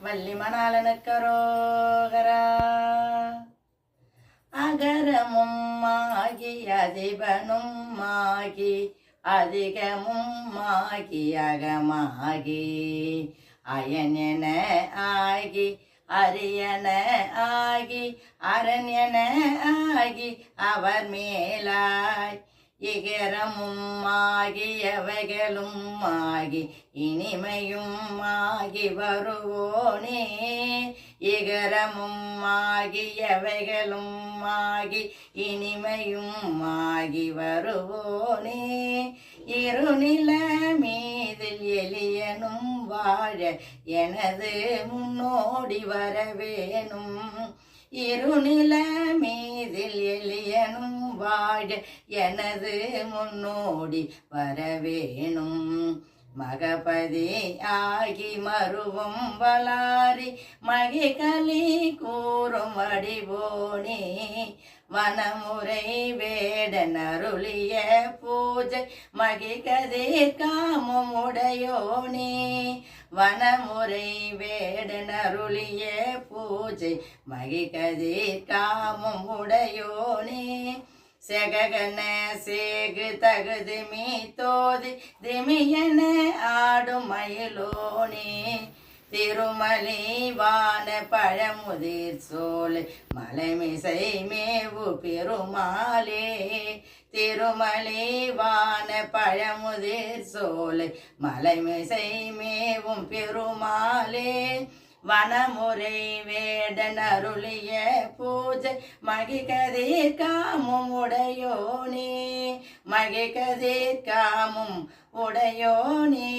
வள்ளிமணாளனுக்கரோகரா. அகரமும் ஆகி அதிபனும் ஆகி அதிகமும் ஆகி அகமாகி அயன் என ஆகி அரியன ஆகி அரண் என ஆகி அவர் மேலாய் இகரமும் ஆகி எவைகளும் ஆகி இனிமையும் ஆகி வருவோனே. இகரமும் ஆகி எவைகளும் ஆகி இனிமையும் ஆகி வருவோனே. இருநில மீதில் எளியனும் வாழ எனது முன்னோடி வரவேணும். இருநில மீதில் எளியனும் வாழ எனது முன்னோடி வரவேணும். மகபதி ஆகி மருவும் வளாரி மகிகளி கூறும் வடிவோனே. வனமுறை வேடன் அருளிய பூஜை மகிகதிர் காமும் உடையோனே. வனமுறை வேடன் அருளிய பூஜை மகிகதிர் காமும் உடையோனே. செககன சேகு தகுதி மீ தோதி திமியன ஆடும் மயிலோனே. திருமலி வான பழமுதிர் சோலை மலைமிசை மேவு பெருமாளே. திருமலி வான பழமுதிர் சோலை மலைமிசை மேவும் பெருமாளே. வனமுறை வேடன் அருளிய பூஜை மகிகதிர் காமும் உடையோனே. மகிகதிர் காமும் உடையோனே.